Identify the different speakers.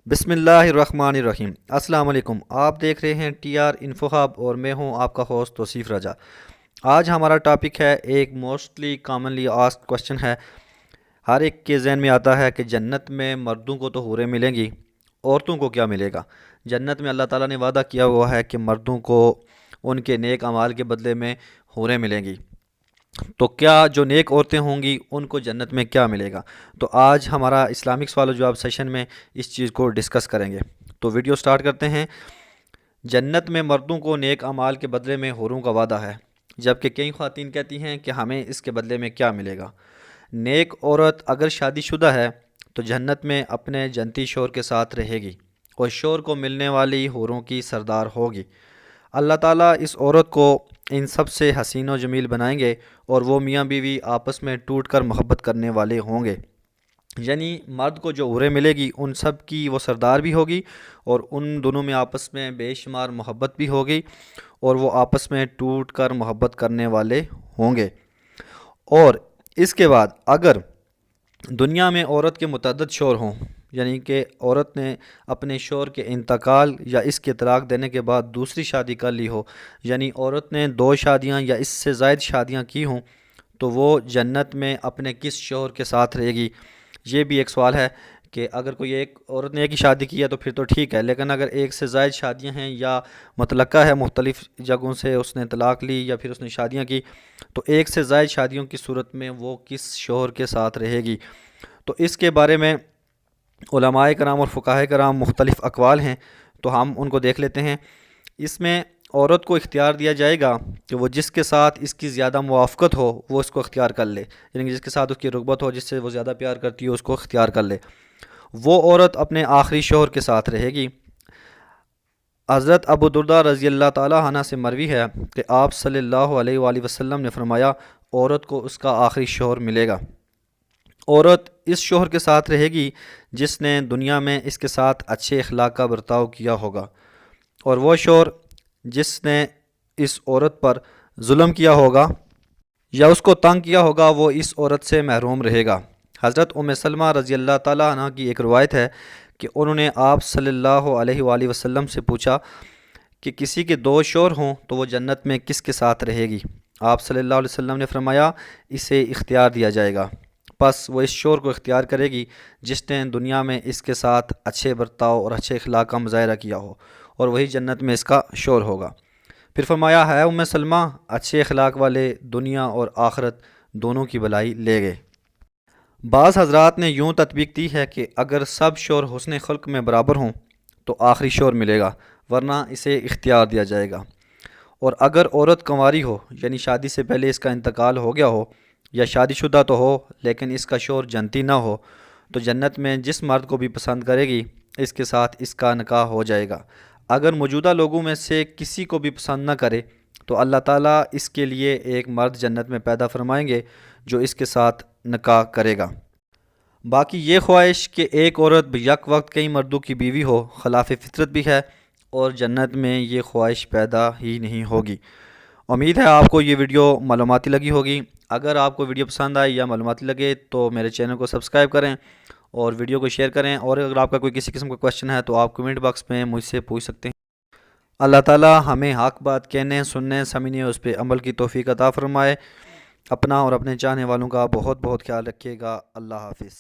Speaker 1: بسم اللہ الرحمن الرحیم۔ السلام علیکم، آپ دیکھ رہے ہیں ٹی آر انفو ہب اور میں ہوں آپ کا ہوسٹ توصیف رجا۔ آج ہمارا ٹاپک ہے ایک موسٹلی کامنلی آسکڈ کوشچن ہے، ہر ایک کے ذہن میں آتا ہے کہ جنت میں مردوں کو تو حوریں ملیں گی، عورتوں کو کیا ملے گا؟ جنت میں اللہ تعالیٰ نے وعدہ کیا ہوا ہے کہ مردوں کو ان کے نیک اعمال کے بدلے میں حوریں ملیں گی، تو کیا جو نیک عورتیں ہوں گی ان کو جنت میں کیا ملے گا؟ تو آج ہمارا اسلامک سوال و جواب سیشن میں اس چیز کو ڈسکس کریں گے۔ تو ویڈیو سٹارٹ کرتے ہیں۔ جنت میں مردوں کو نیک اعمال کے بدلے میں حوروں کا وعدہ ہے، جبکہ کئی خواتین کہتی ہیں کہ ہمیں اس کے بدلے میں کیا ملے گا۔ نیک عورت اگر شادی شدہ ہے تو جنت میں اپنے جنتی شوہر کے ساتھ رہے گی اور شوہر کو ملنے والی حوروں کی سردار ہوگی۔ اللہ تعالیٰ اس عورت کو ان سب سے حسین و جمیل بنائیں گے اور وہ میاں بیوی آپس میں ٹوٹ کر محبت کرنے والے ہوں گے، یعنی مرد کو جو حوریں ملے گی ان سب کی وہ سردار بھی ہوگی اور ان دونوں میں آپس میں بے شمار محبت بھی ہوگی اور وہ آپس میں ٹوٹ کر محبت کرنے والے ہوں گے۔ اور اس کے بعد اگر دنیا میں عورت کے متعدد شوہر ہوں، یعنی کہ عورت نے اپنے شوہر کے انتقال یا اس کے طلاق دینے کے بعد دوسری شادی کر لی ہو، یعنی عورت نے 2 شادیاں یا اس سے زائد شادیاں کی ہوں، تو وہ جنت میں اپنے کس شوہر کے ساتھ رہے گی؟ یہ بھی ایک سوال ہے کہ اگر کوئی ایک عورت نے ایک ہی شادی کی ہے تو پھر تو ٹھیک ہے، لیکن اگر ایک سے زائد شادیاں ہیں یا متعلقہ ہے مختلف جگہوں سے اس نے طلاق لی یا پھر اس نے شادیاں کی، تو ایک سے زائد شادیوں کی صورت میں وہ کس شوہر کے ساتھ رہے گی؟ تو اس کے بارے میں علماء کرام اور فقہاء کرام مختلف اقوال ہیں، تو ہم ان کو دیکھ لیتے ہیں۔ اس میں عورت کو اختیار دیا جائے گا کہ وہ جس کے ساتھ اس کی زیادہ موافقت ہو وہ اس کو اختیار کر لے، یعنی کہ جس کے ساتھ اس کی رغبت ہو، جس سے وہ زیادہ پیار کرتی ہو اس کو اختیار کر لے۔ وہ عورت اپنے آخری شوہر کے ساتھ رہے گی۔ حضرت ابو درداء رضی اللہ تعالیٰ عنہ سے مروی ہے کہ آپ صلی اللہ علیہ وآلہ وسلم نے فرمایا، عورت کو اس کا آخری شوہر ملے گا۔ عورت اس شوہر کے ساتھ رہے گی جس نے دنیا میں اس کے ساتھ اچھے اخلاق کا برتاؤ کیا ہوگا، اور وہ شوہر جس نے اس عورت پر ظلم کیا ہوگا یا اس کو تنگ کیا ہوگا وہ اس عورت سے محروم رہے گا۔ حضرت ام سلمہ رضی اللہ تعالیٰ عنہ کی ایک روایت ہے کہ انہوں نے آپ صلی اللہ علیہ وآلہ وسلم سے پوچھا کہ کسی کے 2 شوہر ہوں تو وہ جنت میں کس کے ساتھ رہے گی؟ آپ صلی اللہ علیہ وسلم نے فرمایا، اسے اختیار دیا جائے گا، پس وہ اس شوہر کو اختیار کرے گی جس نے دنیا میں اس کے ساتھ اچھے برتاؤ اور اچھے اخلاق کا مظاہرہ کیا ہو، اور وہی جنت میں اس کا شوہر ہوگا۔ پھر فرمایا، ہے ام سلمہ، اچھے اخلاق والے دنیا اور آخرت دونوں کی بھلائی لے گئے۔ بعض حضرات نے یوں تطبیق دی ہے کہ اگر سب شوہر حسن خلق میں برابر ہوں تو آخری شوہر ملے گا، ورنہ اسے اختیار دیا جائے گا۔ اور اگر عورت کنواری ہو، یعنی شادی سے پہلے اس کا انتقال ہو گیا ہو، یا شادی شدہ تو ہو لیکن اس کا شوہر جنتی نہ ہو، تو جنت میں جس مرد کو بھی پسند کرے گی اس کے ساتھ اس کا نکاح ہو جائے گا۔ اگر موجودہ لوگوں میں سے کسی کو بھی پسند نہ کرے تو اللہ تعالیٰ اس کے لیے ایک مرد جنت میں پیدا فرمائیں گے جو اس کے ساتھ نکاح کرے گا۔ باقی یہ خواہش کہ ایک عورت یک وقت کئی مردوں کی بیوی ہو خلاف فطرت بھی ہے، اور جنت میں یہ خواہش پیدا ہی نہیں ہوگی۔ امید ہے آپ کو یہ ویڈیو معلوماتی لگی ہوگی۔ اگر آپ کو ویڈیو پسند آئی یا معلوماتی لگے تو میرے چینل کو سبسکرائب کریں اور ویڈیو کو شیئر کریں، اور اگر آپ کا کوئی کسی قسم کا کویشچن ہے تو آپ کمنٹ باکس میں مجھ سے پوچھ سکتے ہیں۔ اللہ تعالیٰ ہمیں حق بات کہنے، سننے، سمجھنے، اس پہ عمل کی توفیق عطا فرمائے۔ اپنا اور اپنے چاہنے والوں کا بہت بہت خیال رکھیے گا۔ اللہ حافظ۔